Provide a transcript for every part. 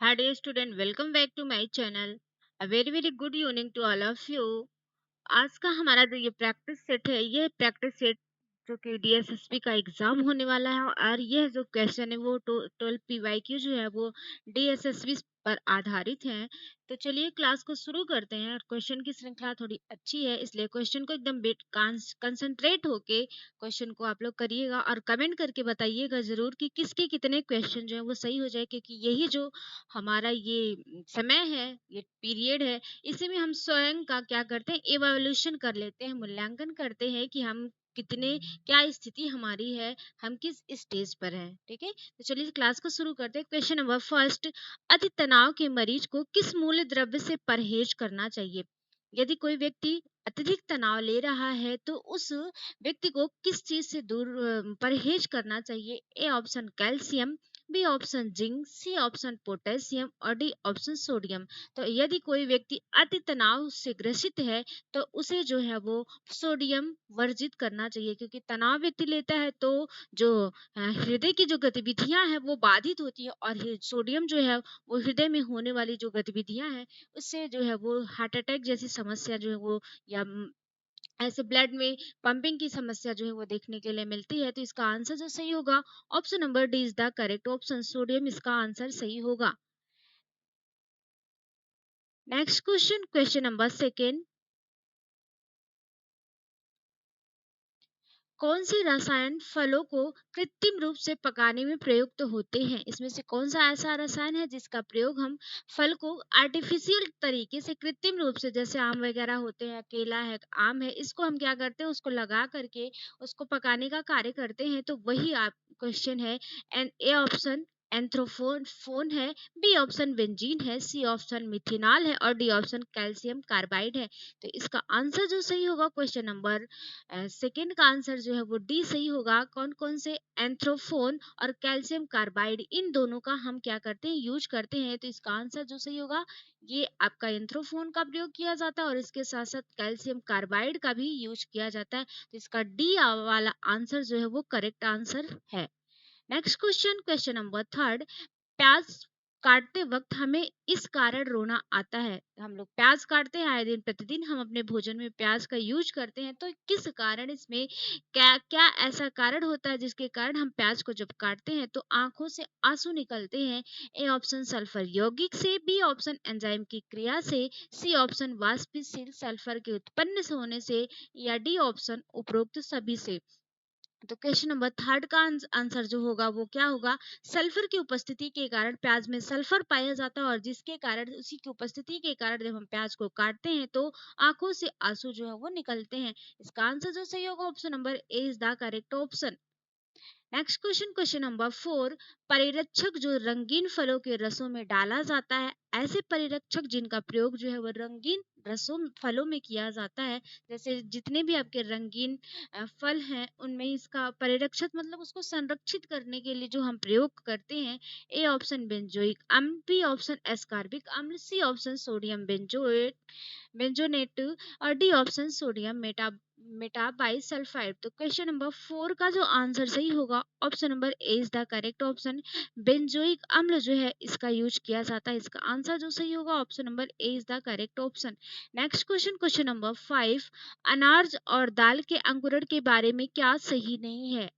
Hi dear student, welcome back to my channel. A very good evening to all of you. आज का हमारा जो ये practice set है, ये प्रैक्टिस सेट जो कि डीएसएसपी का एग्जाम होने वाला है और ये जो क्वेश्चन है वो 12 पीवाईक्यू जो है वो डीएसएसपी पर आधारित है। तो चलिए क्लास को शुरू करते हैं। और क्वेश्चन की श्रृंखला थोड़ी अच्छी है, इसलिए क्वेश्चन को एकदम कंसंट्रेट होके क्वेश्चन को आप लोग करिएगा और कमेंट करके बताइएगा जरूर कि किसके कितने क्वेश्चन जो है वो सही हो जाए, क्योंकि यही जो हमारा ये समय है, ये पीरियड है, इसी में हम स्वयं का क्या करते हैं, इवोल्यूशन कर लेते हैं, मूल्यांकन करते हैं कि हम कितने, क्या स्थिति हमारी है, हम किस स्टेज पर हैं। ठीक है, तो चलिए क्लास को शुरू करते हैं। क्वेश्चन नंबर फर्स्ट, अति तनाव के मरीज को किस मूल्य द्रव्य से परहेज करना चाहिए? यदि कोई व्यक्ति अत्यधिक तनाव ले रहा है तो उस व्यक्ति को किस चीज से दूर परहेज करना चाहिए? A option calcium, B option zinc, C option potassium और डी ऑप्शन सोडियम। तो यदि कोई व्यक्ति अति तनाव से ग्रसित है तो उसे जो है वो सोडियम वर्जित करना चाहिए, क्योंकि तनाव व्यक्ति लेता है तो जो हृदय की जो गतिविधियां हैं वो बाधित होती है, और सोडियम जो है वो हृदय में होने वाली जो गतिविधियां हैं उससे जो है वो हार्ट अटैक जैसी समस्या जो है वो, या ऐसे ब्लड में पंपिंग की समस्या जो है वो देखने के लिए मिलती है। तो इसका आंसर जो सही होगा, option number D is the correct option, sodium इसका आंसर सही होगा। Next question, question number second, कौन से रसायन फलों को कृत्रिम रूप से पकाने में प्रयुक्त होते हैं? इसमें से कौन सा ऐसा रसायन है जिसका प्रयोग हम फल को आर्टिफिशियल तरीके से, कृत्रिम रूप से, जैसे आम वगैरह होते हैं, केला है, आम है, इसको हम क्या करते हैं, उसको लगा करके उसको पकाने का कार्य करते हैं। तो वही आप क्वेश्चन है। एंड ए ऑप्शन एंथ्रोफोन फोन है, बी ऑप्शन बेंजीन है, सी ऑप्शन मिथिनॉल है और डी ऑप्शन कैल्शियम कार्बाइड है। तो इसका आंसर जो सही होगा, क्वेश्चन नंबर सेकंड का आंसर जो है वो डी सही होगा। कौन कौन से? एंथ्रोफोन और कैल्शियम कार्बाइड, इन दोनों का हम क्या करते हैं, यूज करते हैं। तो इसका आंसर जो सही होगा, ये आपका एंथ्रोफोन का प्रयोग किया जाता है और इसके साथ साथ कैल्शियम कार्बाइड का भी यूज किया जाता है। तो इसका डी वाला आंसर जो है वो करेक्ट आंसर है। Next question, question number third, प्याज काटते वक्त हमें इस कारण रोना आता है। हम लोग प्याज काटते हैं आए दिन प्रतिदिन, हम अपने भोजन में प्याज का यूज करते हैं, तो किस कारण, इसमें क्या क्या ऐसा कारण होता है जिसके कारण हम प्याज को जब काटते हैं तो आंखों से आंसू निकलते हैं? ए ऑप्शन सल्फर यौगिक से, बी ऑप्शन एंजाइम की क्रिया से, सी ऑप्शन वाष्पशील सल्फर के उत्पन्न होने से, या डी ऑप्शन उपरोक्त सभी से। तो क्वेश्चन नंबर थर्ड का आंसर जो होगा वो क्या होगा, सल्फर की उपस्थिति के कारण, प्याज में सल्फर पाया जाता है और जिसके कारण, उसी की उपस्थिति के कारण जब हम प्याज को काटते हैं तो आंखों से आंसू जो है वो निकलते हैं। इसका आंसर जो सही होगा, option number A is the correct option. Next question, question number four, परिरक्षक जो रंगीन फलों के रसों में डाला जाता है, ऐसे परिरक्षक जिनका प्रयोग जो है वो रंगीन रसों फलों में किया जाता है, जैसे जितने भी आपके रंगीन फल हैं उनमें इसका परिरक्षक मतलब उसको संरक्षित करने के लिए जो हम प्रयोग करते हैं। ए ऑप्शन बेंजोइक अम्ल, बी ऑप्शन एस्कार्बिक अम्ल, सी ऑप्शन सोडियम बेंजोएट बेंजोनेट और डी ऑप्शन सोडियम मेटाबाइसल्फाइड। तो क्वेश्चन नंबर फोर का जो आंसर सही होगा, option number A is the correct option, benzoic अम्ल जो है इसका यूज किया जाता है। इसका आंसर जो सही होगा, option number A is the correct option. Next question, question number five, अनाज और दाल के अंकुरण के बारे में क्या सही नहीं है?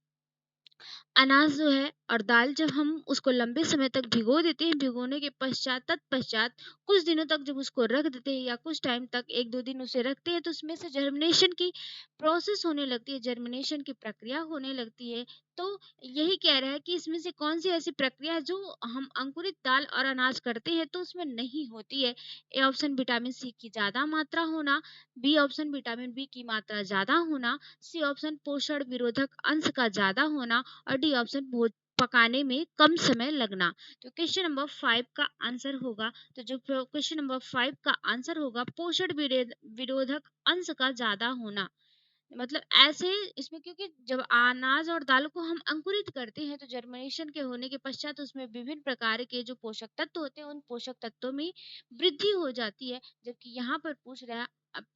अनाज जो है और दाल जब हम उसको लंबे समय तक भिगो देते हैं, भिगोने के पश्चात तत्पश्चात कुछ दिनों तक जब उसको रख देते हैं या कुछ टाइम तक, एक दो दिन उसे रखते हैं, तो उसमें से जर्मिनेशन की प्रोसेस होने लगती है, जर्मिनेशन की प्रक्रिया होने लगती है। तो यही कह रहा है कि इसमें से कौन सी ऐसी प्रक्रिया है जो हम अंकुरित दाल और अनाज करते हैं तो उसमें नहीं होती है? ए ऑप्शन विटामिन सी की ज्यादा मात्रा होना, बी ऑप्शन विटामिन बी की मात्रा ज्यादा होना, सी ऑप्शन पोषण विरोधक अंश का ज्यादा होना और डी ऑप्शन भोज पकाने में कम समय लगना। तो क्वेश्चन नंबर फाइव का आंसर होगा, तो जो क्वेश्चन नंबर फाइव का आंसर होगा, पोषण विरोधक अंश का ज्यादा होना। मतलब ऐसे इसमें, क्योंकि जब अनाज और दाल को हम अंकुरित करते हैं तो जर्मिनेशन के होने के पश्चात उसमें विभिन्न प्रकार के जो पोषक तत्व होते हैं उन पोषक तत्वों में वृद्धि हो जाती है, जबकि यहाँ पर पूछ रहा है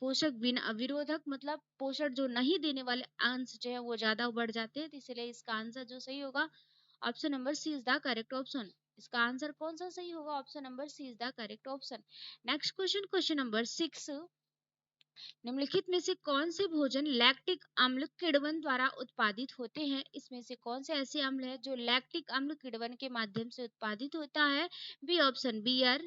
पोषक बिना विरोधक मतलब पोषण जो नहीं देने वाले अंश जो है वो ज्यादा बढ़ जाते हैं। तो इसलिए इसका आंसर जो सही होगा, option number C is the correct option. इसका आंसर कौन सा सही होगा? Option number C is the correct option. Next question, question number 6, निम्नलिखित में से कौन से भोजन लैक्टिक अम्ल किण्वन द्वारा उत्पादित होते हैं? इसमें से कौन से ऐसे अम्ल हैं जो लैक्टिक अम्ल किण्वन के माध्यम से उत्पादित होता है? B option beer,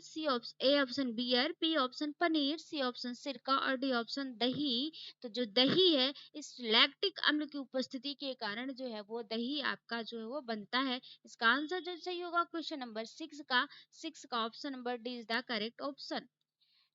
A option beer, B option paneer, C option सिरका और डी ऑप्शन दही। तो जो दही है, इस लैक्टिक अम्ल की उपस्थिति के कारण जो है वो दही आपका जो है वो बनता है। इसका आंसर जो सही होगा क्वेश्चन नंबर 6 का option number D is the correct option.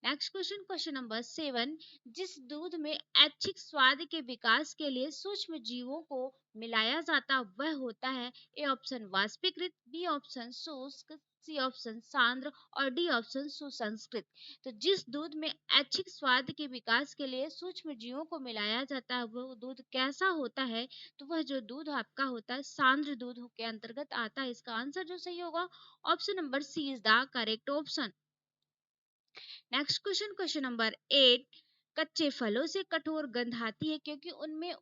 Next question, question number 7, जिस दूध में ऐच्छिक स्वाद के विकास के लिए सूक्ष्म जीवों को मिलाया जाता वह होता है? ए ऑप्शन वाष्पीकृत, बी ऑप्शन शुष्क, सी ऑप्शन सांद्र और डी ऑप्शन सुसंस्कृत। तो जिस दूध में ऐच्छिक स्वाद के विकास के लिए सूक्ष्म जीवों को मिलाया जाता है वह दूध कैसा होता है? तो वह जो दूध आपका होता है सांद्र दूध के अंतर्गत आता है। इसका आंसर जो सही होगा option number C is the correct option. Next question, question number 8, कच्चे फलों से कठोर गंध आती है क्योंकि उनमें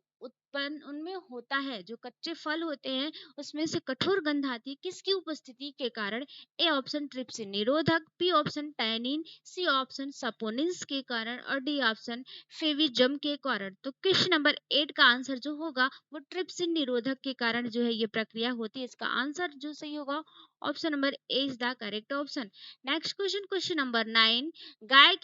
होता है, जो कच्चे फल होते हैं उसमें से कठोर गंध आती है किसकी उपस्थिति के कारण? ए ऑप्शन ट्रिप्सिन निरोधक, B option tannin, C option saponins के कारण और डी ऑप्शन फेविजम के कारण। तो क्वेश्चन नंबर 8 का आंसर जो होगा वो ट्रिप्सिन निरोधक के कारण जो है ये प्रक्रिया होती है। इसका आंसर जो सही होगा option number A is the correct option. Next question, question number 9, गाय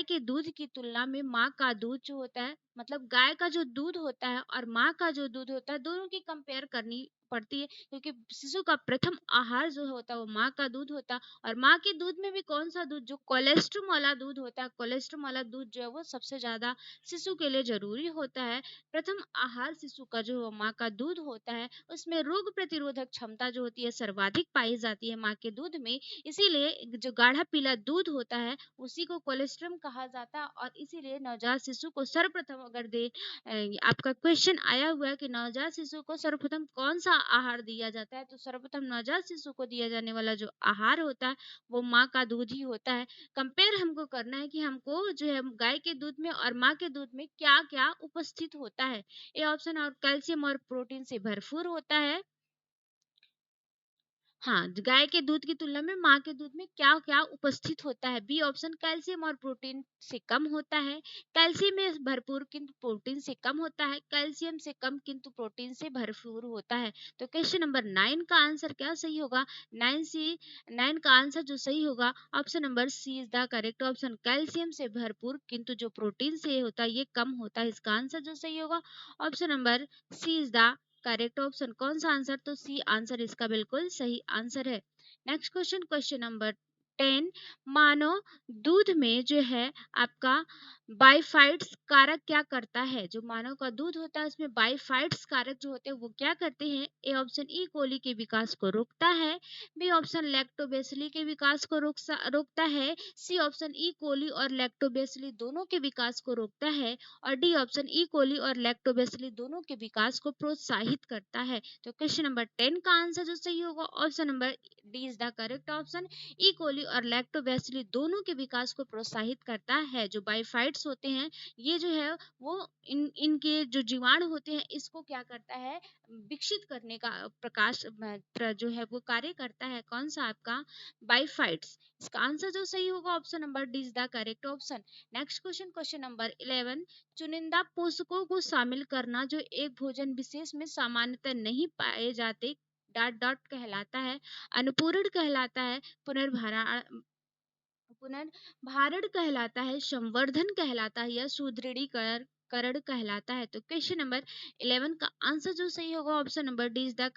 के दूध की तुलना में माँ का दूध जो होता है, मतलब गाय का जो दूध होता है और माँ का जो दूध होता है दोनों की कंपेयर करनी पड़ती है, क्योंकि शिशु का प्रथम आहार जो होता है वो माँ का दूध होता है। और माँ के दूध में भी कौन सा दूध? जो कोलेस्ट्रॉल वाला दूध होता है, कोलेस्ट्रॉल वाला दूध जो है वो सबसे ज्यादा शिशु के लिए जरूरी होता है। प्रथम आहार शिशु का जो माँ का दूध होता है उसमें रोग प्रतिरोधक क्षमता जो होती है सर्वाधिक पाई जाती है माँ के दूध में। इसीलिए जो गाढ़ा पीला दूध होता है उसी को कोलेस्ट्रम कहा जाता है। और इसीलिए नवजात शिशु को सर्वप्रथम अगर आपका क्वेश्चन आया हुआ है कि नवजात शिशु को सर्वप्रथम कौन सा आहार दिया जाता है, तो सर्वप्रथम नवजात शिशु को दिया जाने वाला जो आहार होता है वो माँ का दूध ही होता है। कंपेयर हमको करना है कि हमको जो है गाय के दूध में और माँ के दूध में क्या क्या उपस्थित होता है। ए ऑप्शन और कैल्शियम और प्रोटीन से भरपूर होता है। हाँ, गाय के दूध की तुलना में माँ के दूध में क्या क्या उपस्थित होता है? बी ऑप्शन कैल्शियम और प्रोटीन से कम होता है, कैल्शियम में भरपूर किंतु प्रोटीन से कम होता है, कैल्शियम से कम किंतु प्रोटीन से भरपूर होता है। तो क्वेश्चन नंबर 9 का आंसर क्या सही होगा? 9 का आंसर जो सही होगा option number C is the correct option. Calcium से भरपूर किंतु जो प्रोटीन से होता है ये कम होता है। इसका आंसर जो सही होगा option number C is the correct option. कौन सा आंसर? तो सी आंसर इसका बिल्कुल सही आंसर है। नेक्स्ट क्वेश्चन, क्वेश्चन नंबर 10, मानव दूध में जो है आपका बाइफाइट्स कारक क्या करता है? जो मानव का दूध होता है उसमें बाइफाइट्स कारक जो होते हैं वो क्या करते हैं? ए ऑप्शन ई कोली के विकास को रोकता है, बी ऑप्शन लैक्टोबेसिली के विकास को रोकता है, सी ऑप्शन ई कोली और लैक्टोबेसिली दोनों के विकास को रोकता है और डी ऑप्शन ई कोली और लैक्टोबेसिली दोनों के विकास को प्रोत्साहित करता है। तो क्वेश्चन नंबर 10 का आंसर जो सही होगा option number D is the correct option. E coli और लैक्टोबैसिली दोनों के विकास को प्रोत्साहित करता है। जो बाइफाइट्स होते हैं ये जो है वो इनके जो जीवाणु होते हैं इसको क्या करता है? विकसित करने का प्रकाश जो है वो कार्य करता है। कौन सा? आपका बाइफाइट्स। इसका आंसर जो सही होगा option number D is the correct option. Next question, question number 11, चुनिंदा पोषकों को शामिल करना जो एक भोजन विशेष में सामान्यतः नहीं पाए जाते डॉट डॉट कहलाता है, अनुपूरण कहलाता है, पुनर्भरण पुनर्भारण कहलाता है, संवर्धन कहलाता है या सुदृढ़ीकरण करण कहलाता है। तो क्वेश्चन नंबर 11 का आंसर जो सही होगा option number D is the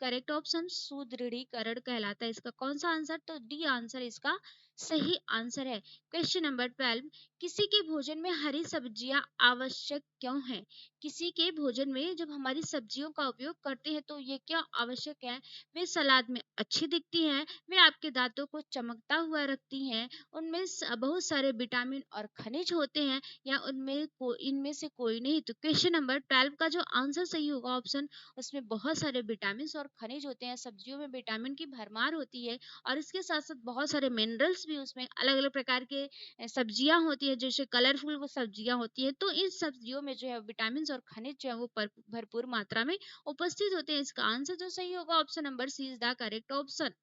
correct option. सुदृढ़ीकरण कहलाता है। इसका कौन सा आंसर? तो डी आंसर इसका सही आंसर है। क्वेश्चन नंबर 12, किसी के भोजन में हरी सब्जियां आवश्यक क्यों है? किसी के भोजन में जब हमारी सब्जियों का उपयोग करते हैं तो ये क्यों आवश्यक है? वे सलाद में अच्छी दिखती हैं, वे आपके दांतों को चमकता हुआ रखती हैं, उनमें बहुत सारे विटामिन और खनिज होते हैं, या इनमें से कोई नहीं। तो क्वेश्चन नंबर 12 का जो आंसर सही होगा ऑप्शन, उसमें बहुत सारे विटामिन और खनिज होते हैं। सब्जियों में विटामिन की भरमार होती है और इसके साथ साथ बहुत सारे मिनरल्स भी उसमें अलग अलग प्रकार के सब्जियां होती है, जैसे कलरफुल वो सब्जियां होती है। तो इन सब्जियों में जो है विटामिन और खनिज जो है वो भरपूर मात्रा में उपस्थित होते हैं। इसका आंसर जो सही होगा option number C is the correct option.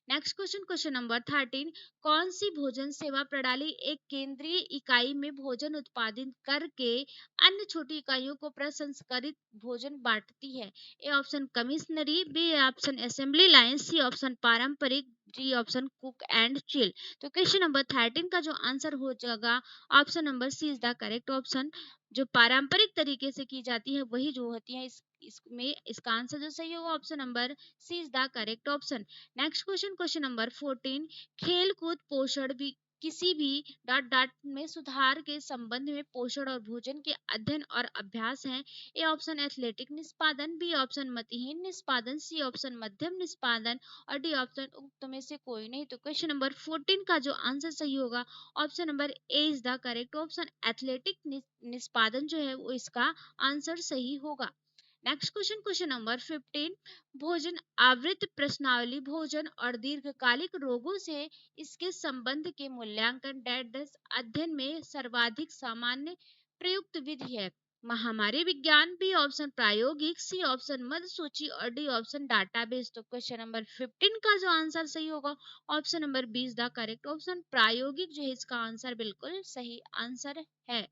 Next question, question number 13, कौन सी भोजन सेवा प्रणाली एक केंद्रीय इकाई में भोजन उत्पादित करके अन्य छोटी इकाइयों को प्रसंस्करित भोजन बांटती है? A option commissary, B option assembly line, C option पारंपरिक, D option cook and chill. तो क्वेश्चन नंबर 13 का जो आंसर हो जाएगा option number C is the correct option. जो पारंपरिक तरीके से की जाती है वही जो होती है इसमें इसका आंसर जो सही होगा option number C is the correct option. Next question, question number 14, खेल कूद पोषण भी किसी भी डॉट डॉट में सुधार के संबंध में पोषण और भोजन के अध्ययन और अभ्यास हैं। ए ऑप्शन एथलेटिक निष्पादन, बी ऑप्शन मतिहीन निष्पादन, सी ऑप्शन मध्यम निष्पादन और डी ऑप्शन उक्त में से कोई नहीं। तो क्वेश्चन नंबर 14 का जो आंसर सही होगा option number A is the correct option. Athletic निष्पादन जो है वो इसका आंसर सही होगा। नेक्स्ट क्वेश्चन, क्वेश्चन नंबर 15, भोजन आवृत्ति प्रश्नावली भोजन और दीर्घकालिक रोगों से इसके संबंध के मूल्यांकन डैश अध्ययन में सर्वाधिक सामान्य प्रयुक्त विधि है? महामारी विज्ञान, बी ऑप्शन प्रायोगिक, सी ऑप्शन मद सूची और डी ऑप्शन डाटाबेस। तो क्वेश्चन नंबर 15 का जो आंसर सही होगा option number B is the correct option. प्रायोगिक जो है इसका आंसर बिल्कुल सही आंसर है।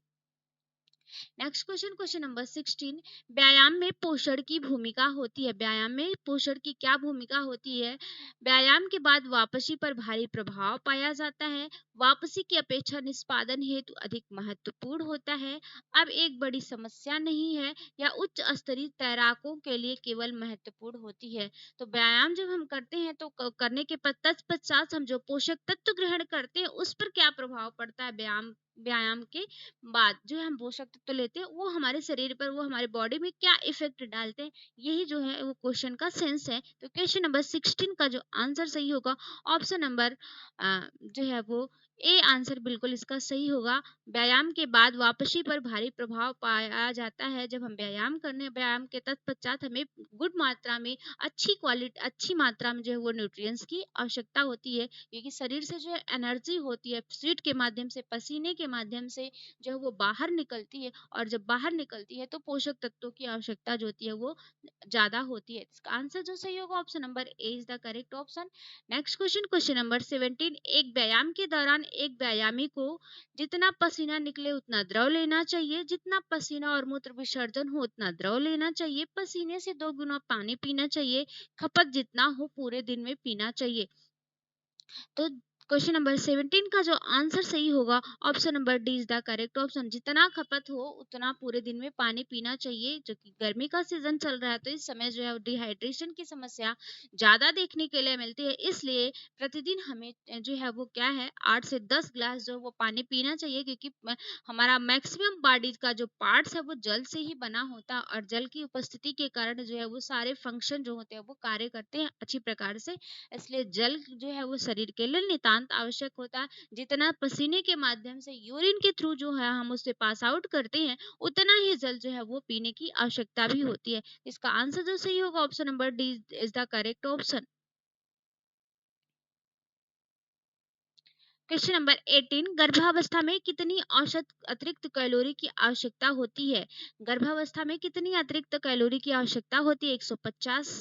नेक्स्ट क्वेश्चन, क्वेश्चन नंबर 16, व्यायाम में पोषण की भूमिका होती है। व्यायाम में पोषण की क्या भूमिका होती है? व्यायाम के बाद वापसी पर भारी प्रभाव पाया जाता है। वापसी की अपेक्षा निष्पादन हेतु अधिक महत्वपूर्ण होता है। अब एक बड़ी समस्या नहीं है या उच्च स्तरीय तैराकों के लिए केवल महत्वपूर्ण होती है। तो व्यायाम जब हम करते हैं तो करने के पश्चात हम जो पोषक तत्व ग्रहण करते हैं उस पर क्या प्रभाव पड़ता है? व्यायाम के बाद जो हम पोषक तत्व लेते हैं वो हमारे शरीर पर, वो हमारे बॉडी में क्या इफेक्ट डालते हैं, यही जो है वो क्वेश्चन का सेंस है। तो क्वेश्चन नंबर 16 का जो आंसर सही होगा ऑप्शन नंबर जो है वो ए आंसर बिल्कुल इसका सही होगा। व्यायाम के बाद वापसी पर भारी प्रभाव पाया जाता है। जब हम व्यायाम के तत्पश्चात हमें गुड मात्रा में अच्छी मात्रा में जो है वो न्यूट्रिएंट्स की आवश्यकता होती है, क्योंकि शरीर से जो है एनर्जी होती है स्वेट के माध्यम से, पसीने के माध्यम से जो है वो बाहर निकलती है, और जब बाहर निकलती है तो पोषक तत्वों की आवश्यकता जो होती है वो ज्यादा होती है। इसका आंसर जो सही होगा option number A is the correct option. Next question, question number 17, एक व्यायाम के दौरान एक व्यायामी को जितना पसीना निकले उतना द्रव लेना चाहिए, जितना पसीना और मूत्र विसर्जन हो उतना द्रव लेना चाहिए, पसीने से 2 गुना पानी पीना चाहिए, खपत जितना हो पूरे दिन में पीना चाहिए। तो क्वेश्चन नंबर 17 का जो आंसर सही होगा option number D is the correct option. जितना खपत हो उतना पूरे दिन में पानी पीना चाहिए। जो कि गर्मी का सीजन चल रहा है तो इस समय जो है डिहाइड्रेशन की समस्या ज्यादा देखने के लिए मिलती है, इसलिए प्रतिदिन हमें जो है वो क्या है 8 से 10 ग्लास जो वो पानी पीना चाहिए, क्योंकि हमारा मैक्सिमम बॉडी का जो पार्ट्स है वो जल से ही बना होता है, और जल की उपस्थिति के कारण जो है वो सारे फंक्शन जो होते हैं वो कार्य करते हैं अच्छी प्रकार से। इसलिए जल जो है वो शरीर के लिए नितांत आवश्यक होता है। जितना पसीने के माध्यम से यूरिन के थ्रू जो है हम उससे पास आउट करते हैं उतना ही जल जो है वो पीने की आवश्यकता भी होती है। इसका आंसर जो सही होगा option number D is the correct option. Question number 18, गर्भावस्था में कितनी औसत अतिरिक्त कैलोरी की आवश्यकता होती है? गर्भावस्था में कितनी अतिरिक्त कैलोरी की आवश्यकता होती है? 150,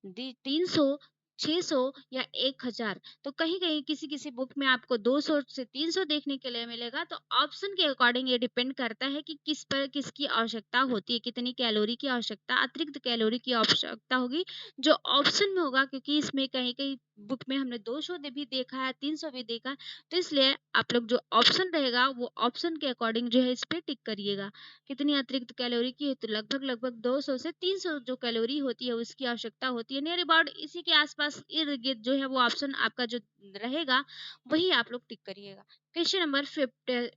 300, 600 या 1000? तो कहीं कहीं किसी किसी बुक में आपको 200 से 300 देखने के लिए मिलेगा। तो ऑप्शन के अकॉर्डिंग ये डिपेंड करता है कि किस पर किसकी आवश्यकता होती है, कितनी कैलोरी की आवश्यकता, अतिरिक्त कैलोरी की आवश्यकता होगी जो ऑप्शन में होगा, क्योंकि इसमें कहीं कहीं बुक में हमने 200 भी देखा है, 300 भी देखा है। तो इसलिए आप लोग जो ऑप्शन रहेगा वो ऑप्शन के अकॉर्डिंग जो है इस पे टिक करिएगा। कितनी अतिरिक्त कैलोरी की है? तो लगभग लगभग 200 से 300 जो कैलोरी होती है उसकी आवश्यकता होती है। नियर अबाउट इसी के आसपास इर्द गिर्द जो है वो ऑप्शन आपका जो रहेगा वही आप लोग टिक करिएगा। क्वेश्चन नंबर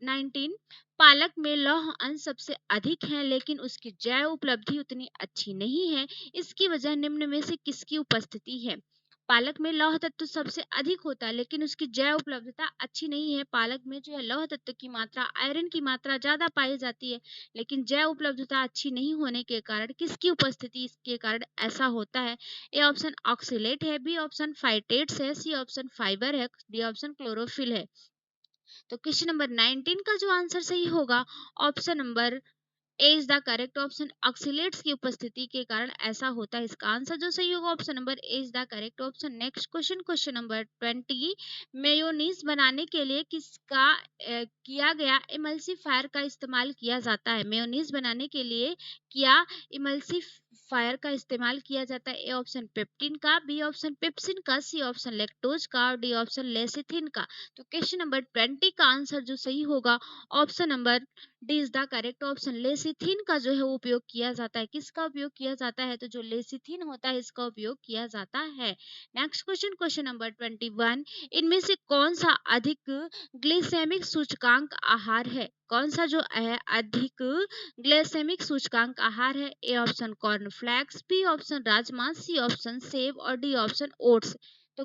19, पालक में लौह अंश सबसे अधिक है लेकिन उसकी जैव उपलब्धि उतनी अच्छी नहीं है, इसकी वजह निम्न में से किसकी उपस्थिति है? पालक में लौह तत्व सबसे अधिक होता है लेकिन उसकी जैव उपलब्धता अच्छी नहीं है। पालक में जो है लौह तत्व की मात्रा, आयरन की मात्रा ज्यादा पाई जाती है, लेकिन जैव उपलब्धता अच्छी नहीं होने के कारण किसकी उपस्थिति इसके कारण ऐसा होता है? ए ऑप्शन ऑक्सीलेट है, बी ऑप्शन फाइटेट्स है, सी ऑप्शन फाइबर है, डी ऑप्शन क्लोरोफिल है। तो क्वेश्चन नंबर 19 का जो आंसर सही होगा option number A is the correct option. Oxalates की उपस्थिति के कारण ऐसा होता है। इसका आंसर जो सही होगा option number A is the correct option. Next question, question number 20, mayonnaise बनाने के लिए किसका किया गया इमल्सिफायर का इस्तेमाल किया जाता है? मेयोनीज बनाने के लिए क्या इमल्सिफायर का इस्तेमाल किया जाता है? ए ऑप्शन पेप्टिन का, बी ऑप्शन पेप्सिन का, सी ऑप्शन लैक्टोज का और डी ऑप्शन लेसिथिन का। तो क्वेश्चन नंबर 20 का आंसर जो सही होगा option number D is the correct option. Lecithin का जो है वो उपयोग किया जाता है। किसका उपयोग किया जाता है? तो जो लेसिथिन होता है इसका उपयोग किया जाता है। नेक्स्ट क्वेश्चन, क्वेश्चन नंबर 21, इनमें से कौन सा अधिक ग्लिसेमिक सूचकांक आहार है? कौन सा जो है अधिक ग्लिसेमिक सूचकांक आहार है? A option cornflakes, B option rajma, C option सेब और डी ऑप्शन ओट्स। तो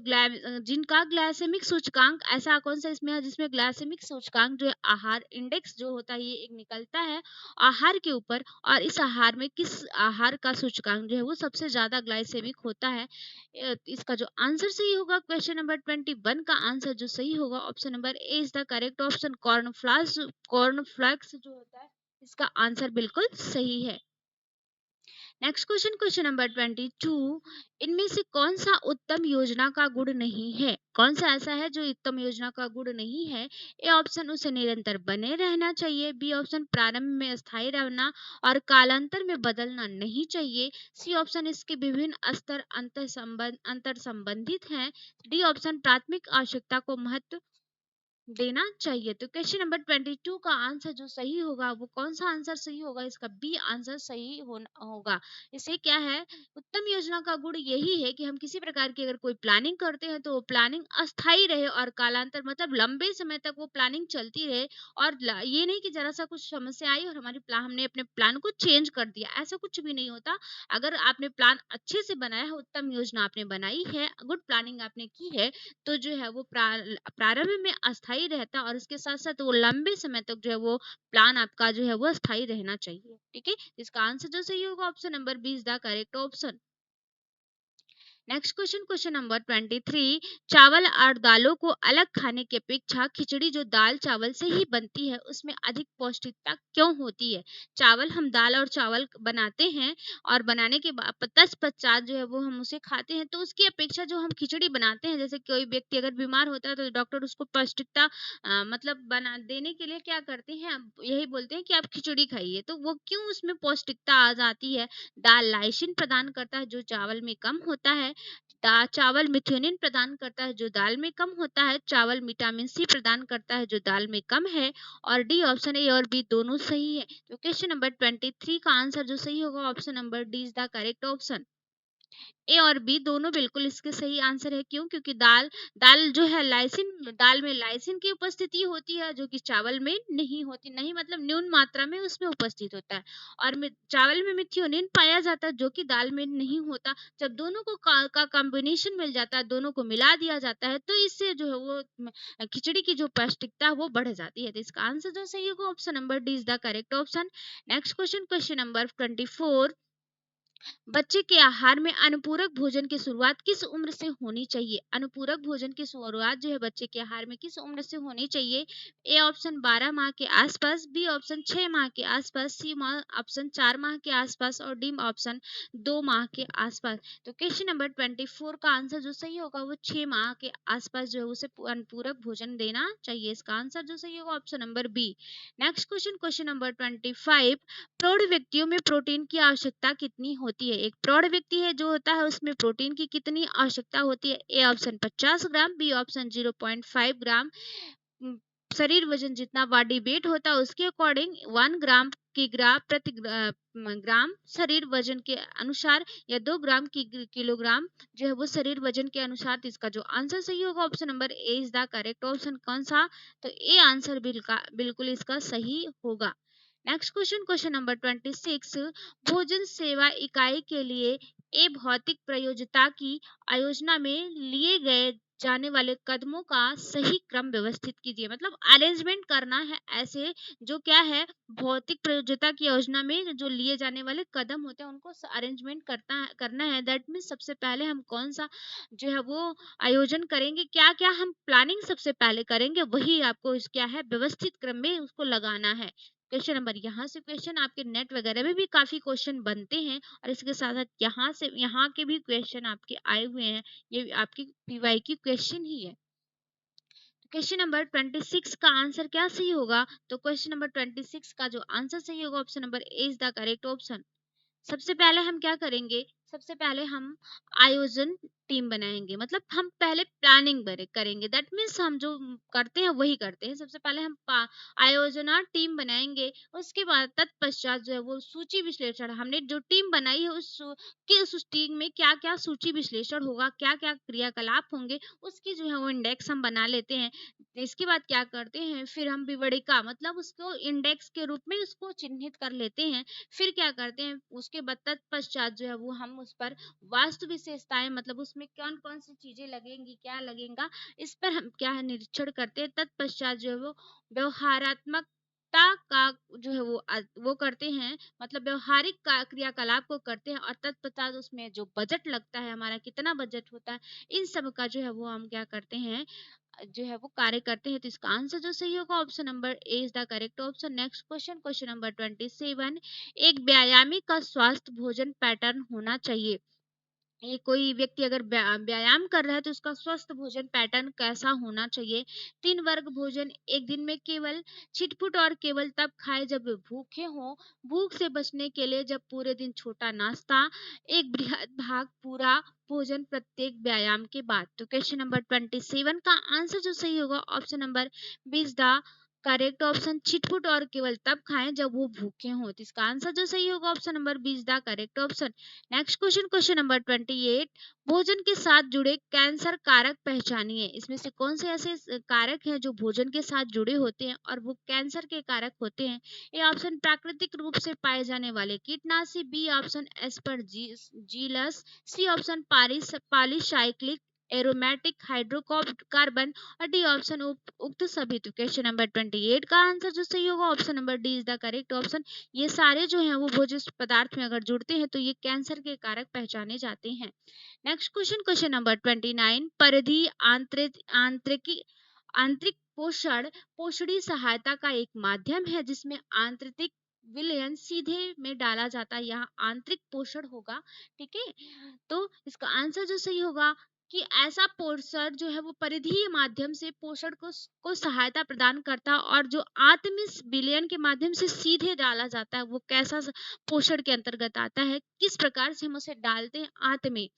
जिनका ग्लाइसेमिक सूचकांक, ऐसा कौन सा इसमें है जिसमें ग्लाइसेमिक सूचकांक जो है आहार इंडेक्स जो होता है ये एक निकलता है आहार के ऊपर, और इस आहार में किस आहार का सूचकांक जो है वो सबसे ज्यादा ग्लाइसेमिक होता है? इसका जो आंसर सही होगा क्वेश्चन नंबर 21 का आंसर जो सही होगा option number A is the correct option. Cornflakes जो होता है इसका आंसर बिल्कुल सही है। नेक्स्ट क्वेश्चन, क्वेश्चन नंबर 22, इनमें से कौन सा उत्तम योजना का गुण नहीं है? कौन सा ऐसा है जो उत्तम योजना का गुण नहीं है? ए ऑप्शन उसे निरंतर बने रहना चाहिए, बी ऑप्शन प्रारंभ में स्थायी रहना और कालांतर में बदलना नहीं चाहिए, सी ऑप्शन इसके विभिन्न स्तर अंतर संबंधित हैं, डी ऑप्शन प्राथमिक आवश्यकता को महत्व देना चाहिए। तो क्वेश्चन नंबर 22 का आंसर जो सही होगा वो कौन सा आंसर सही होगा? इसका बी आंसर सही होगा। इसे क्या है, उत्तम योजना का गुण यही है कि हम किसी प्रकार की अगर कोई प्लानिंग करते हैं तो वो प्लानिंग अस्थायी रहे और कालांतर मतलब लंबे समय तक वो प्लानिंग चलती रहे, और ये नहीं कि जरा सा कुछ समस्या आई और हमने अपने प्लान को चेंज कर दिया, ऐसा कुछ भी नहीं होता। अगर आपने प्लान अच्छे से बनाया है, उत्तम योजना आपने बनाई है, गुड प्लानिंग आपने की है, तो जो है वो प्रारंभ में अस्थायी रहता है और इसके साथ साथ वो लंबे समय तक जो है वो प्लान आपका जो है वो अस्थायी रहना चाहिए। ठीक है, इसका आंसर जो सही होगा option number B is the correct option. Next question, question number 23, चावल और दालों को अलग खाने की अपेक्षा खिचड़ी जो दाल चावल से ही बनती है उसमें अधिक पौष्टिकता क्यों होती है? चावल, हम दाल और चावल बनाते हैं और बनाने के पश्चात जो है वो हम उसे खाते हैं, तो उसकी अपेक्षा जो हम खिचड़ी बनाते हैं, जैसे कोई व्यक्ति अगर बीमार होता है तो डॉक्टर उसको पौष्टिकता मतलब बना देने के लिए क्या करते हैं, यही बोलते हैं कि आप खिचड़ी खाइए। तो वो क्यों उसमें पौष्टिकता आ जाती है? दाल लाइसिन प्रदान करता है जो चावल में कम होता है, चावल मिथ्योनिन प्रदान करता है जो दाल में कम होता है, चावल विटामिन सी प्रदान करता है जो दाल में कम है, और डी ऑप्शन ए और बी दोनों सही है। तो क्वेश्चन नंबर 23 का आंसर जो सही होगा option number D is the correct option. A और बी दोनों बिल्कुल इसके सही आंसर है। क्यों? क्योंकि दाल दाल जो है लाइसिन, दाल में लाइसिन की उपस्थिति होती है जो कि चावल में नहीं होती, नहीं मतलब न्यून मात्रा में उसमें उपस्थित होता है, और चावल में मिथ्योनिन पाया जाता है जो कि दाल में नहीं होता। जब दोनों को का कॉम्बिनेशन मिल जाता है, दोनों को मिला दिया जाता है, तो इससे जो है वो खिचड़ी की जो पौष्टिकता है वो बढ़ जाती है। तो इसका आंसर जो सही होगा option number D is the correct option. Next question, question number 24, बच्चे के आहार में अनुपूरक भोजन की शुरुआत किस उम्र से होनी चाहिए? अनुपूरक भोजन की शुरुआत जो है बच्चे के आहार में किस उम्र से होनी चाहिए? ए ऑप्शन 12 माह के आसपास, बी ऑप्शन 6 माह के आसपास, सी ऑप्शन 4 माह के आसपास और डी ऑप्शन 2 माह के आसपास। तो क्वेश्चन नंबर 24 का आंसर जो सही होगा वो 6 माह के आसपास जो है उसे अनुपूरक भोजन देना चाहिए। इसका आंसर जो सही होगा option number B. Next question, question number 25, प्रौढ़ व्यक्तियों में प्रोटीन की आवश्यकता कितनी होती है? एक प्रौढ़ व्यक्ति है जो होता है उसमें प्रोटीन की कितनी आवश्यकता होती है? A option 50 gram, B option 0.5 gram. Um, शरीर वजन जितना बॉडी वेट होता है उसके अकॉर्डिंग 1 ग्राम की प्रति ग्राम शरीर वजन के अनुसार, या 2 ग्राम की किलोग्राम जो है वो शरीर वजन के अनुसार। तो इसका जो आंसर सही होगा option number A is the correct option. कौन सा? तो ए आंसर बिल्कुल इसका सही होगा। नेक्स्ट क्वेश्चन, क्वेश्चन नंबर 26, भोजन सेवा इकाई के लिए ए भौतिक प्रयोज्यता की आयोजना में लिए गए जाने वाले कदमों का सही क्रम व्यवस्थित कीजिए। मतलब अरेंजमेंट करना है ऐसे, जो क्या है, भौतिक प्रयोज्यता की योजना में जो लिए जाने वाले कदम होते हैं उनको अरेंजमेंट करना है। दैट मीन्स सबसे पहले हम कौन सा जो है वो आयोजन करेंगे, क्या क्या हम प्लानिंग सबसे पहले करेंगे, वही आपको क्या है व्यवस्थित क्रम में उसको लगाना है। क्वेश्चन नंबर, यहाँ से क्वेश्चन आपके नेट वगैरह में भी काफी क्वेश्चन बनते हैं और इसके साथ साथ यहाँ के भी क्वेश्चन आपके आए हुए हैं, ये आपकी पीवाई की क्वेश्चन ही है। क्वेश्चन नंबर 26 का आंसर क्या सही होगा? तो क्वेश्चन नंबर 26 का जो आंसर सही होगा, option number A is the correct option. सबसे पहले हम क्या करेंगे, सबसे पहले हम आयोजन टीम बनाएंगे, मतलब हम पहले प्लानिंग करेंगे। दैट मीन्स हम जो करते हैं वही करते हैं। सबसे पहले हम आयोजना टीम बनाएंगे, उसके बाद तत्पश्चात जो है वो सूची विश्लेषण, हमने जो टीम बनाई है उस टीम में क्या क्या सूची विश्लेषण होगा, क्या क्या क्रियाकलाप होंगे, उसकी जो है वो इंडेक्स हम बना लेते हैं। इसके बाद क्या करते हैं, फिर हम विवरणिका, मतलब उसको इंडेक्स के रूप में उसको चिन्हित कर लेते हैं। फिर क्या करते हैं, उसके बाद तत्पश्चात जो है वो हम उस पर वास्तु विशेषताएं, मतलब उसमें कौन कौन सी चीजें लगेंगी, क्या लगेगा, इस पर हम क्या है निरीक्षण करते हैं। तत्पश्चात जो है वो व्यवहारात्मकता का जो है वो करते हैं, मतलब व्यवहारिक क्रियाकलाप को करते हैं। और तत्पश्चात उसमें जो बजट लगता है, हमारा कितना बजट होता है, इन सब का जो है वो हम क्या करते हैं, जो है वो कार्य करते हैं। तो इसका आंसर जो सही होगा, option number A is the correct option. Next question, question number 27, एक व्यायामी का स्वास्थ्य भोजन पैटर्न होना चाहिए। ये कोई व्यक्ति अगर व्यायाम कर रहा है तो उसका स्वस्थ भोजन पैटर्न कैसा होना चाहिए? 3 वर्ग भोजन, एक दिन में केवल छिटपुट और केवल तब खाए जब वे भूखे हों, भूख से बचने के लिए जब पूरे दिन छोटा नाश्ता, एक बृहद भाग पूरा भोजन प्रत्येक व्यायाम के बाद। तो क्वेश्चन नंबर 27 का आंसर जो सही होगा, option number 20 the correct option, छिटपुट और केवल तब खाएं जब वो भूखे हों। तो इसका आंसर जो सही होगा, option number 20 the correct option. Next question, question number 28, भोजन के साथ जुड़े कैंसर कारक पहचानिए। इसमें से कौन से ऐसे कारक हैं जो भोजन के साथ जुड़े होते हैं और वो कैंसर के कारक होते हैं? ए ऑप्शन, प्राकृतिक रूप से पाए जाने वाले कीटनाशी, B option aspergillus, C option polycyclic aromatic hydrocarbon, और डी ऑप्शन उक्त सभी। तो क्वेश्चन नंबर 28 का आंसर जो सही होगा, option number D is the correct option. ये सारे जो हैं वो भोज्य पदार्थ में अगर जुड़ते हैं तो ये कैंसर के कारक पहचाने जाते हैं। नेक्स्ट क्वेश्चन, क्वेश्चन नंबर 29, परिधि आंतरिक पोषण पोषणी सहायता का एक माध्यम है जिसमें आंतरिक विलयन सीधे में डाला जाता है, यहाँ आंतरिक पोषण होगा। ठीक है, तो इसका आंसर जो सही होगा कि ऐसा पोषण जो है वो परिधीय माध्यम से पोषण को सहायता प्रदान करता है, और जो आत्मिक विलयन के माध्यम से सीधे डाला जाता है वो कैसा पोषण के अंतर्गत आता है, किस प्रकार से हम उसे डालते हैं आत्मिक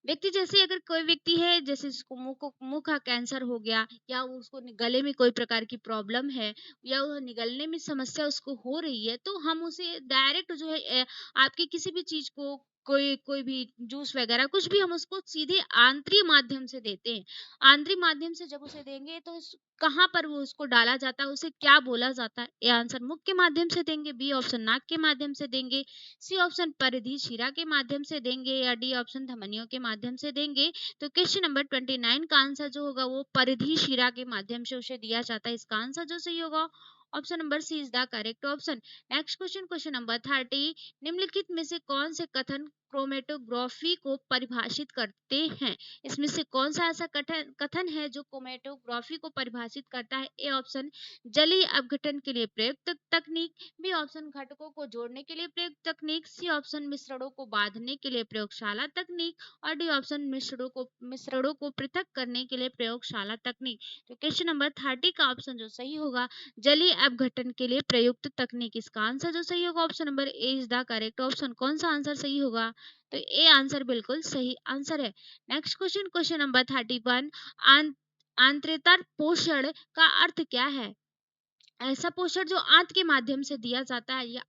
व्यक्ति। जैसे अगर कोई व्यक्ति है, जैसे उसको मुंह का कैंसर हो गया, या उसको गले में कोई प्रकार की प्रॉब्लम है, या वो निगलने में समस्या उसको हो रही है, तो हम उसे डायरेक्ट जो है आपके किसी भी चीज को, कोई भी जूस वगैरह कुछ भी, हम उसको सीधे आंतरिक माध्यम से देते हैं। आंतरिक माध्यम से जब उसे देंगे तो कहाँ पर वो उसको डाला जाता है, उसे क्या बोला जाता है? ए आंसर, मुख के माध्यम से देंगे, बी ऑप्शन नाक के माध्यम से देंगे, सी ऑप्शन परिधि शिरा के माध्यम से देंगे, या डी ऑप्शन धमनियों के माध्यम से देंगे। तो क्वेश्चन नंबर 29 का आंसर जो होगा वो परिधि शिरा के माध्यम से उसे दिया जाता है। इसका आंसर जो सही होगा, option number C is the correct option. Next question, question number 30, निम्नलिखित में से कौन से कथन क्रोमेटोग्राफी को परिभाषित करते हैं? इसमें से कौन सा ऐसा कथन है जो क्रोमेटोग्राफी को परिभाषित करता है? ए ऑप्शन, जलीय अपघटन के लिए प्रयुक्त तकनीक, बी ऑप्शन, घटकों को जोड़ने के लिए प्रयुक्त तकनीक, सी ऑप्शन, मिश्रणों को बांधने के लिए प्रयोगशाला तकनीक, और डी ऑप्शन, मिश्रणों को पृथक करने के लिए प्रयोगशाला तकनीक। तो क्वेश्चन नंबर 30 का ऑप्शन जो सही होगा, जलीय अपघटन के लिए प्रयुक्त तकनीक। इसका आंसर जो सही होगा, option number A is the correct option. कौन सा आंसर सही होगा? तो ए आंसर बिल्कुल सही आंसर है। नेक्स्ट क्वेश्चन, क्वेश्चन नंबर 31, आंतरेतर पोषण का अर्थ क्या है? ऐसा पोषण जो आंत के माध्यम से दिया जाता है, या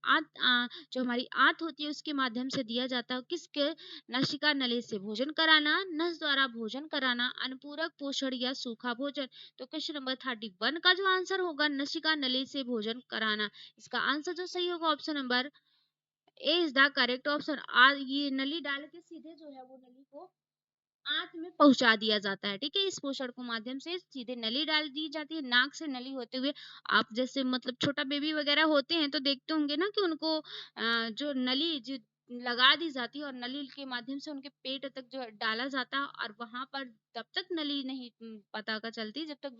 जो हमारी आंत होती है उसके माध्यम से दिया जाता है। किसके? नसिका नली से भोजन कराना, नस द्वारा भोजन कराना, अनुपूरक पोषण या सूखा भोजन। तो क्वेश्चन नंबर 31 का जो आंसर होगा, नसिका नली से भोजन कराना। इसका आंसर जो सही होगा, option number A is the correct option. ये नली डाल के सीधे जो है वो नली को आंत में पहुंचा दिया जाता है। ठीक है, इस पोषण को माध्यम से सीधे नली डाल दी जाती है, नाक से नली होते हुए। आप जैसे मतलब छोटा बेबी वगैरह होते हैं तो देखते होंगे ना कि उनको जो नली जो लगा दी जाती है और नली के माध्यम से उनके पेट तक जो है डाला जाता है, और वहां पर तब तक नली नहीं पता का चलती जब तक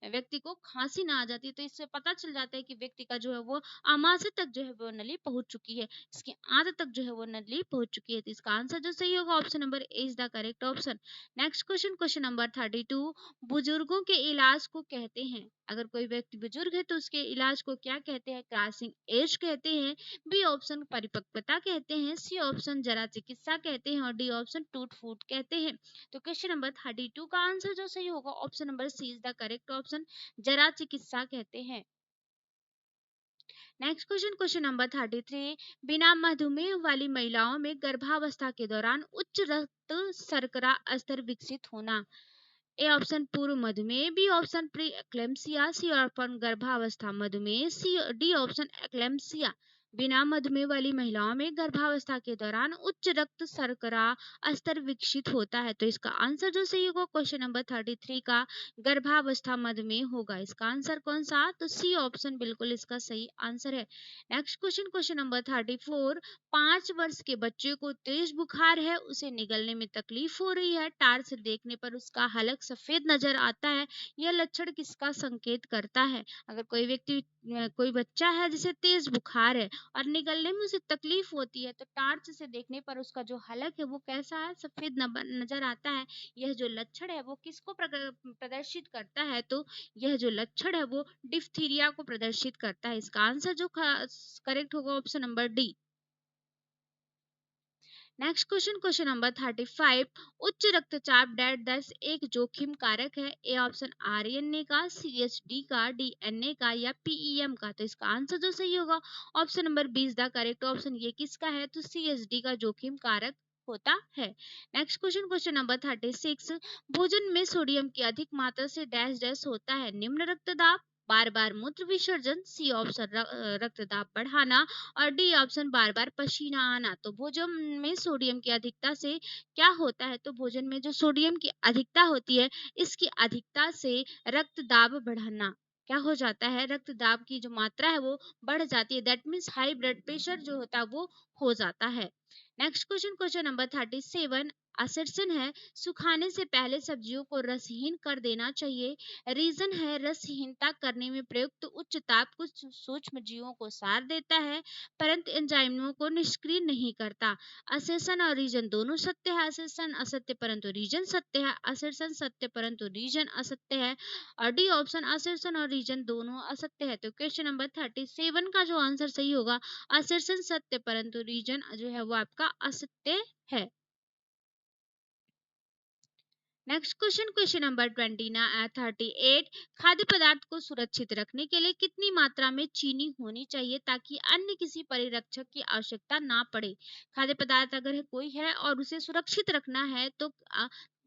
व्यक्ति को खांसी ना आ जाती। तो इससे पता चल जाता है कि व्यक्ति का जो है वो आमाशय तक जो है वो नली पहुंच चुकी है, इसकी आंत तक जो है वो नली पहुंच चुकी है। तो इसका आंसर जो सही होगा option number A is the correct option. Next question, question number 32, बुजुर्गों के इलाज को कहते हैं, अगर कोई व्यक्ति बुजुर्ग है तो उसके इलाज को क्या कहते हैं? क्रॉसिंग एज कहते हैं, बी ऑप्शन परिपक्वता कहते हैं, सी ऑप्शन जरा चिकित्सा कहते हैं और डी ऑप्शन टूट फूट कहते हैं। तो क्वेश्चन नंबर 32 का आंसर जो सही होगा option number C is the correct option, जरा चिकित्सा कहते हैं। नेक्स्ट क्वेश्चन, क्वेश्चन नंबर 33, बिना मधुमेह वाली महिलाओं में गर्भावस्था के दौरान उच्च रक्त शर्करा स्तर विकसित होना। ए ऑप्शन पूर्व मधुमेह, B option pre eclampsia, C option गर्भावस्था मधुमेह, सी डी ऑप्शन एक्लेम्सिया। बिना मधुमेह वाली महिलाओं में गर्भावस्था के दौरान उच्च रक्त शर्करा स्तर विकसित होता है। तो इसका आंसर जो सही होगा क्वेश्चन नंबर 33 का गर्भावस्था मधुमेह होगा। इसका आंसर कौन सा? तो सी ऑप्शन बिल्कुल इसका सही आंसर है। नेक्स्ट क्वेश्चन, क्वेश्चन नंबर 34, 5 वर्ष के बच्चे को तेज बुखार है, उसे निगलने में तकलीफ हो रही है, टार से देखने पर उसका हलक सफेद नजर आता है, यह लक्षण किसका संकेत करता है? अगर कोई व्यक्ति कोई बच्चा है जिसे तेज बुखार है और निगलने में उसे तकलीफ होती है, तो टार्च से देखने पर उसका जो हलक है वो कैसा है? सफेद नजर आता है। यह जो लक्षण है वो किसको प्रदर्शित करता है? तो यह जो लक्षण है वो डिप्थीरिया को प्रदर्शित करता है। इसका आंसर जो करेक्ट होगा option number D. Next question, question number 35, उच्च रक्तचाप डेड दस एक जोखिम कारक है, ए ऑप्शन आरएनए का, सीएसडी का, डीएनए का या पीईएम का। तो इसका आंसर जो सही होगा option number 20 the correct option. ये किसका है? तो सीएसडी का जोखिम कारक होता है। नेक्स्ट क्वेश्चन, क्वेश्चन नंबर 36, भोजन में सोडियम की अधिक मात्रा से डैश डैश होता है, निम्न रक्तदाब, बार बार मूत्र विसर्जन, सी ऑप्शन रक्तदाब बढ़ाना और डी ऑप्शन बार बार पसीना आना। तो भोजन में सोडियम की अधिकता से क्या होता है? तो भोजन में जो सोडियम की अधिकता होती है, इसकी अधिकता से रक्तदाब बढ़ाना क्या हो जाता है? रक्तदाब की जो मात्रा है वो बढ़ जाती है, that means high blood pressure जो होता है वो हो जाता है। Next question, question number 37, assertion है सुखाने से पहले सब्जियों को रसहीन कर देना चाहिए, रीजन है रसहीनता करने में प्रयुक्त उच्च ताप कुछ सूक्ष्म जीवों को सार देता है परंतु एंजाइमों को निष्क्रिय नहीं करता। असर्शन और रीजन दोनों सत्य है, असर्शन असत्य परंतु रीजन सत्य है, असर्शन सत्य परंतु रीजन असत्य है और डी ऑप्शन असर्शन और रीजन दोनों असत्य है। तो क्वेश्चन नंबर 37 का जो आंसर सही होगा असर्शन सत्य परंतु रीजन जो है वो आपका असत्य है। नेक्स्ट क्वेश्चन, क्वेश्चन नंबर 38, खाद्य पदार्थ को सुरक्षित रखने के लिए कितनी मात्रा में चीनी होनी चाहिए ताकि अन्य किसी परिरक्षक की आवश्यकता ना पड़े? खाद्य पदार्थ अगर कोई है और उसे सुरक्षित रखना है तो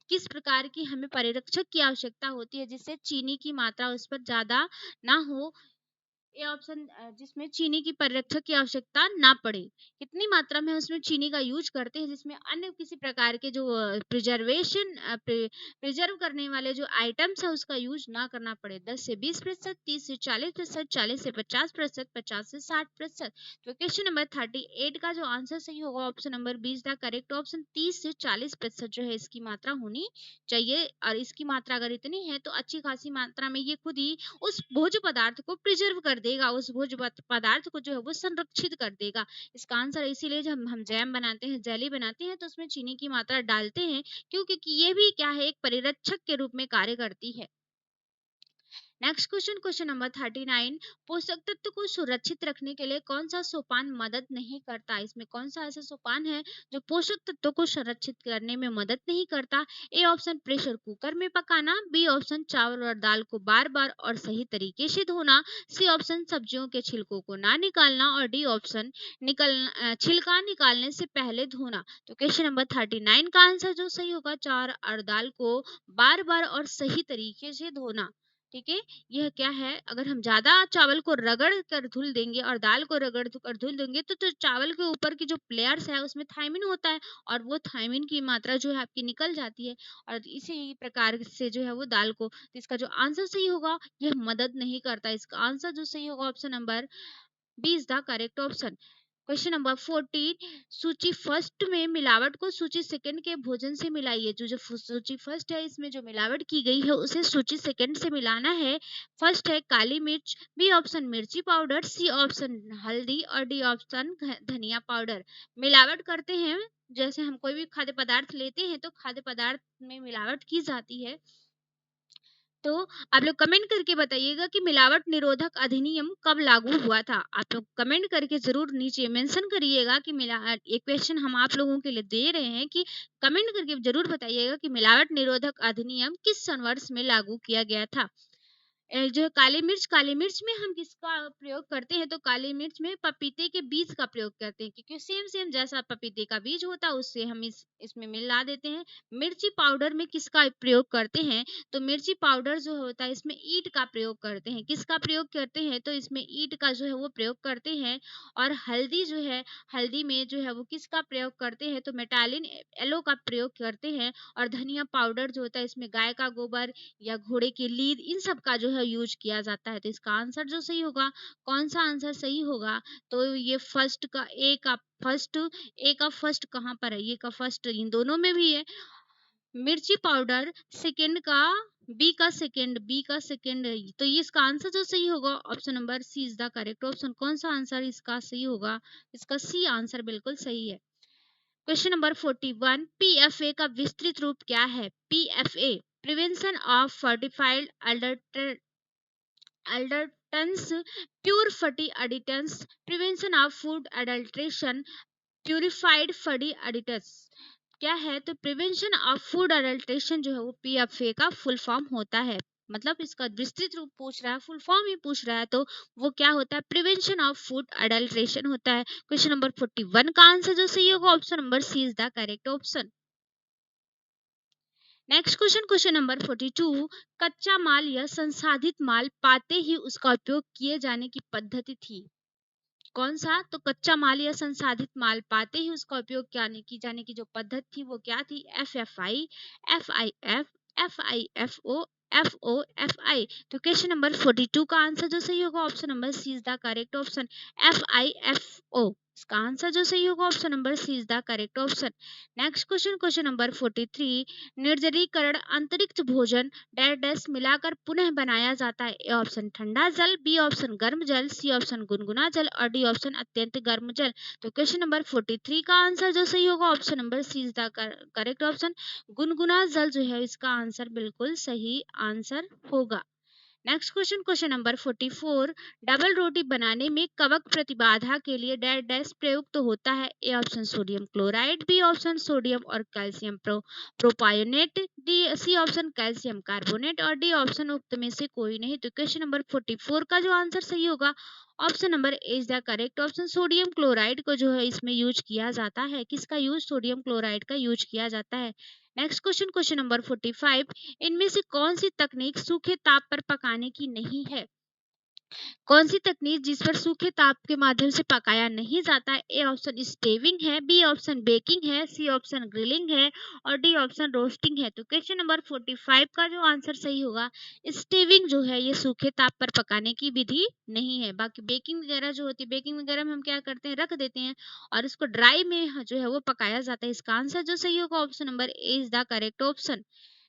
किस प्रकार की हमें परिरक्षक की आवश्यकता होती है जिससे चीनी की मात्रा उस पर ज्यादा ना हो? ए ऑप्शन जिसमें चीनी की परिरक्षक की आवश्यकता ना पड़े। कितनी मात्रा में उसमें चीनी का यूज करते हैं जिसमें अन्य किसी प्रकार के जो प्रिजर्वेशन प्रिजर्व करने वाले जो आइटम्स है उसका यूज ना करना पड़े। 10 से 20%, 30 से 40%, 40 से 50%, 50 से 60%। तो क्वेश्चन नंबर 38 का जो आंसर सही होगा option number 20 the correct option. 30 से 40% जो है इसकी मात्रा होनी चाहिए और इसकी मात्रा अगर इतनी है तो अच्छी खासी मात्रा में ये खुद ही उस भोज्य पदार्थ को प्रिजर्व कर देगा, उस भोज्य पदार्थ को जो है वो संरक्षित कर देगा। इसका आंसर इसीलिए जब हम जैम बनाते हैं, जेली बनाते हैं तो उसमें चीनी की मात्रा डालते हैं क्योंकि ये भी क्या है? एक परिरक्षक के रूप में कार्य करती है। नेक्स्ट क्वेश्चन, क्वेश्चन नंबर 39, पोषक तत्व को सुरक्षित रखने के लिए कौन सा सोपान मदद नहीं करता? इसमें कौन सा ऐसा सोपान है जो पोषक तत्व को संरक्षित करने में मदद नहीं करता? ए ऑप्शन प्रेशर कुकर में पकाना, बी ऑप्शन चावल और दाल को बार बार और सही तरीके से धोना, सी ऑप्शन सब्जियों के छिलकों को ना निकालना और डी ऑप्शन छिलका निकालने से पहले धोना। तो क्वेश्चन नंबर 39 का आंसर जो सही होगा चावल और दाल को बार बार और सही तरीके से धोना। ठीक है, यह क्या है? अगर हम ज्यादा चावल को रगड़ कर धुल देंगे और दाल को रगड़ कर धुल देंगे तो चावल के ऊपर की जो प्लेयर्स है उसमें थायमिन होता है और वो थायमिन की मात्रा जो है आपकी निकल जाती है और इसी प्रकार से जो है वो दाल को, तो इसका जो आंसर सही होगा यह मदद नहीं करता। इसका आंसर जो सही होगा option number 20 the correct option. Question number 14, सूची फर्स्ट में मिलावट को सूची सेकंड के भोजन से मिलाइए। जो सूची फर्स्ट है इसमें जो मिलावट की गई है उसे सूची सेकंड से मिलाना है। फर्स्ट है काली मिर्च, बी ऑप्शन मिर्ची पाउडर, सी ऑप्शन हल्दी और डी ऑप्शन धनिया पाउडर। मिलावट करते हैं, जैसे हम कोई भी खाद्य पदार्थ लेते हैं तो खाद्य पदार्थ में मिलावट की जाती है। तो आप लोग कमेंट करके बताइएगा कि मिलावट निरोधक अधिनियम कब लागू हुआ था। आप लोग कमेंट करके जरूर नीचे मेंशन करिएगा कि ये क्वेश्चन हम आप लोगों के लिए दे रहे हैं कि कमेंट करके जरूर बताइएगा कि मिलावट निरोधक अधिनियम किस सन वर्ष में लागू किया गया था। जो काली मिर्च में हम किसका प्रयोग करते हैं, तो काली मिर्च में पपीते के बीज का प्रयोग करते हैं, क्योंकि सेम सेम जैसा पपीते का बीज होता है उससे हम इसमें मिला देते हैं। मिर्ची पाउडर में किसका प्रयोग करते हैं, तो मिर्ची पाउडर जो होता है इसमें ईंट का प्रयोग करते हैं। किसका प्रयोग करते हैं, तो इसमें ईंट का जो है वो प्रयोग करते हैं। और हल्दी जो है, हल्दी में जो है वो किसका प्रयोग करते हैं, तो मेटालिन एलो का प्रयोग करते हैं। और धनिया पाउडर जो होता है इसमें गाय का गोबर या घोड़े की लीद इन सब का जो है यूज किया जाता है। तो इसका आंसर जो सही होगा, कौन सा आंसर सही होगा, तो ये फर्स्ट का ए का फर्स्ट कहाँ पर है, ये का फर्स्ट इन दोनों में भी है मिर्ची पाउडर, सेकंड का बी का सेकंड है। तो ये इसका आंसर जो सही होगा option number C is the correct option. कौन सा आंसर इसका सही होगा, इसका सी आंसर बिल्कुल सही है। क्वेश्चन नंबर 41, पीएफए का विस्तृत रूप क्या है। PFA prevention of fertified adulterants, pure fatty additives, prevention of food adulteration, purified fatty additives क्या है, तो प्रिवेंशन ऑफ फूड अडल्ट्रेशन जो है वो पीएफए का फुल फॉर्म होता है। मतलब इसका विस्तृत रूप पूछ रहा है, फुल फॉर्म ही पूछ रहा है, तो वो क्या होता है, प्रिवेंशन ऑफ फूड अडल्ट्रेशन होता है। क्वेश्चन नंबर 41 का आंसर जो सही होगा option number C is the correct option. Next question, question number 42, कच्चा माल या संसाधित माल पाते ही उसका उपयोग किए जाने की पद्धति थी। कौन सा, तो कच्चा माल या संसाधित माल पाते ही उसका उपयोग की जाने की जो पद्धति थी वो क्या थी, एफएफआई, एफआईएफ, एफआईएफओ, एफओएफआई। तो क्वेश्चन नंबर 42 का आंसर जो सही होगा option number C is the correct option, FIFO. इसका आंसर जो सही होगा option number C is the correct option. Next question, question number 43, निर्जलीकरण अंतरिक्ष भोजन डैश डैश मिलाकर पुनः बनाया जाता है। ए ऑप्शन ठंडा जल, बी ऑप्शन गर्म जल, सी ऑप्शन गुनगुना जल और डी ऑप्शन अत्यंत गर्म जल। तो क्वेश्चन नंबर 43 का आंसर जो सही होगा option number C is the correct option, गुनगुना जल जो है इसका आंसर बिल्कुल सही आंसर होगा। Next question, question number 44, double रोटी बनाने में कवक प्रतिबाधा के लिए डैश डैश प्रयुक्त होता है। A option sodium chloride, B option sodium और calcium propionate, D C option calcium carbonate और डी ऑप्शन उक्त में से कोई नहीं। तो क्वेश्चन नंबर 44 का जो आंसर सही होगा option number A is the correct option, sodium chloride को जो है इसमें यूज किया जाता है। किसका यूज, सोडियम क्लोराइड का यूज किया जाता है। नेक्स्ट क्वेश्चन, क्वेश्चन नंबर 45, इनमें से कौन सी तकनीक सूखे ताप पर पकाने की नहीं है। कौन सी तकनीक जिस पर सूखे ताप के माध्यम से पकाया नहीं जाता है। ए ऑप्शन स्टेविंग है, बी ऑप्शन बेकिंग है, सी ऑप्शन ग्रिलिंग है और डी ऑप्शन रोस्टिंग है। तो क्वेश्चन नंबर 45 का जो आंसर सही होगा, स्टेविंग जो है ये सूखे ताप पर पकाने की विधि नहीं है। बाकी बेकिंग वगैरह जो होती है, बेकिंग वगैरह में हम क्या करते हैं, रख देते हैं और इसको ड्राई में जो है वो पकाया जाता है। इसका आंसर जो सही होगा option number A is the correct option.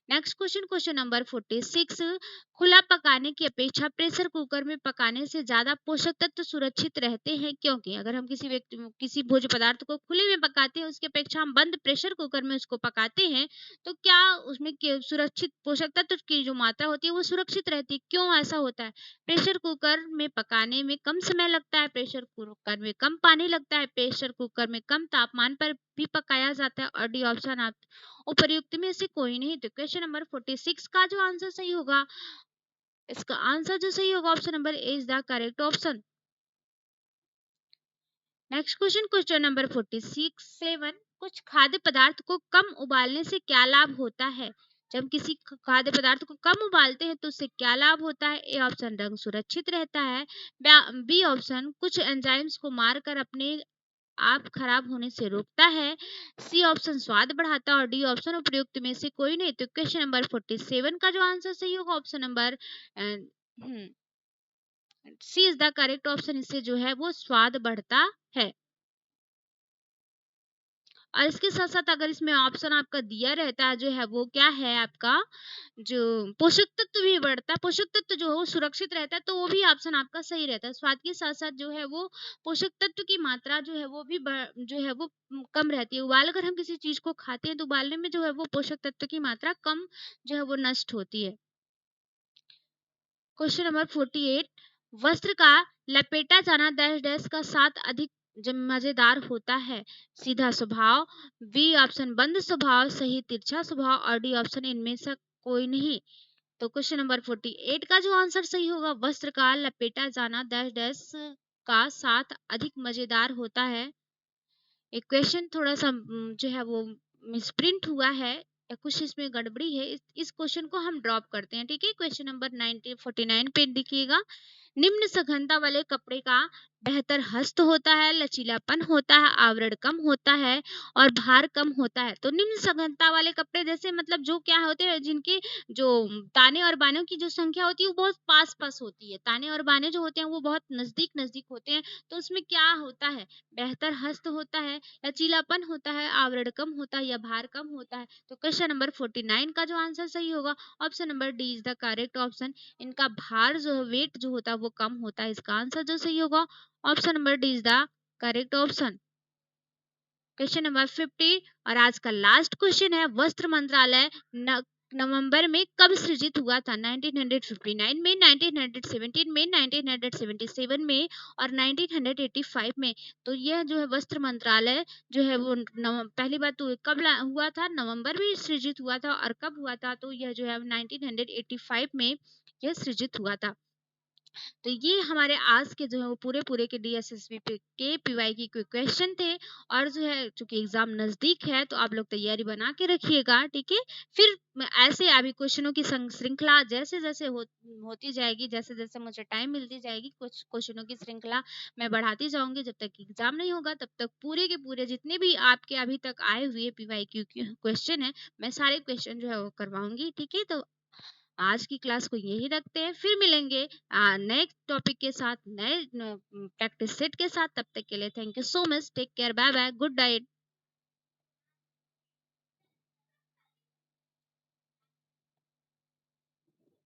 Next question, question number 46, खुला पकाने की अपेक्षा प्रेशर कुकर में पकाने से ज्यादा पोषक तत्व सुरक्षित रहते हैं, क्योंकि अगर हम किसी भोज्य पदार्थ को खुले में पकाते हैं उसकी अपेक्षा हम बंद प्रेशर कुकर में उसको पकाते हैं तो क्या उसमें सुरक्षित पोषक तत्व की जो मात्रा होती है वो सुरक्षित रहती है। क्यों ऐसा होता है, प्रेशर कुकर में पकाने में कम समय लगता है, प्रेशर कुकर में कम पानी लगता है, प्रेशर कुकर में कम तापमान पर भी पकाया जाता है और डी ऑप्शन आप उपर्युक्त में से कोई नहीं। तो क्वेश्चन नंबर 46 का जो आंसर सही होगा, इसका आंसर जो सही होगा option number A is the correct option. Next question, question number 47, कुछ खाद्य पदार्थ को कम उबालने से क्या लाभ होता है। जब किसी खाद्य पदार्थ को कम उबालते हैं तो उससे क्या लाभ होता है। ए ऑप्शन रंग सुरक्षित रहता है, बी ऑप्शन कुछ एंजाइम्स को मारकर अपने आप खराब होने से रोकता है, सी ऑप्शन स्वाद बढ़ाता है और डी ऑप्शन उपयुक्त में से कोई नहीं। तो क्वेश्चन नंबर 47 का जो आंसर सही होगा option number C is the correct option, इससे जो है वो स्वाद बढ़ता है। और इसके साथ-साथ अगर इसमें ऑप्शन आपका दिया रहता है जो है वो क्या है आपका, जो पोषक तत्व भी बढ़ता है, पोषक तत्व जो है वो सुरक्षित रहता है, तो वो भी ऑप्शन आपका सही रहता है। स्वाद के साथ-साथ जो है वो पोषक तत्व की मात्रा जो है वो भी जो है वो कम रहती है। उबाल कर हम किसी चीज़ को खाते हैं तो उबालने में जो है वो पोषक तत्व की मात्रा कम जो है वो नष्ट होती है। क्वेश्चन नंबर 48, वस्त्र का लपेटा जाना डैश डैश का साथ अधिक मजेदार होता है। सीधा स्वभाव, बी ऑप्शन बंद स्वभाव, सही तिरछा स्वभाव और डी ऑप्शन इनमें से कोई नहीं। तो क्वेश्चन नंबर 48 का जो आंसर सही होगा, वस्त्र का लपेटा जाना डैश डैश का साथ अधिक मजेदार होता है। एक क्वेश्चन थोड़ा सा जो है वो मिसप्रिंट हुआ है या कुछ इसमें गड़बड़ी है, इस क्वेश्चन को हम ड्रॉप करते हैं। ठीक है, क्वेश्चन नंबर 1949 पे देखिएगा, निम्न सघनता वाले कपड़े का बेहतर हस्त होता है, लचीलापन होता है, आवरण कम होता है और भार कम होता है। तो निम्न सघनता वाले कपड़े जैसे मतलब जो क्या होते हैं, जिनकी जो ताने और बानों की जो संख्या होती है वो बहुत पास पास होती है, ताने और बाने जो होते हैं वो बहुत नजदीक नजदीक होते हैं। तो उसमें क्या होता है, बेहतर हस्त होता है, लचीलापन होता है, आवरण कम होता है या भार कम होता है। तो क्वेश्चन नंबर 49 का जो आंसर सही होगा, option number D is the correct option. इनका भार जो है, वेट जो होता है वो कम होता है। इसका आंसर जो सही होगा, option number D is the correct option. Question number 50 और आज का लास्ट क्वेश्चन है, वस्त्र मंत्रालय नवंबर में कब सृजित हुआ था? 1959 में, 1917 में, 1977 में और 1985 में। तो यह जो है वस्त्र मंत्रालय जो है वो पहली बात तो कब हुआ था? नवंबर में सृजित हुआ था। और कब हुआ था? तो यह जो है 1985 में यह सृजित हुआ था। तो ये हमारे आज के जो है वो पूरे के डीएसएसबी के पीवाई की क्वेश्चन थे। और जो है चूंकि एग्जाम नजदीक है तो आप लोग तैयारी बना के रखिएगा, ठीक है। फिर ऐसे अभी क्वेश्चनों की श्रृंखला जैसे जैसे होती जाएगी, जैसे जैसे मुझे टाइम मिलती जाएगी, कुछ क्वेश्चनों की श्रृंखला मैं बढ़ाती जाऊंगी। जब तक एग्जाम नहीं होगा तब तक पूरे के पूरे जितने भी आपके अभी तक आए हुए पीवाई क्वेश्चन है, मैं सारे क्वेश्चन जो है वो करवाऊंगी, ठीक है। तो आज की क्लास को यही रखते हैं, फिर मिलेंगे नए टॉपिक के साथ, नए प्रैक्टिस सेट के साथ। तब तक के लिए thank you so much, take care, bye bye, good night.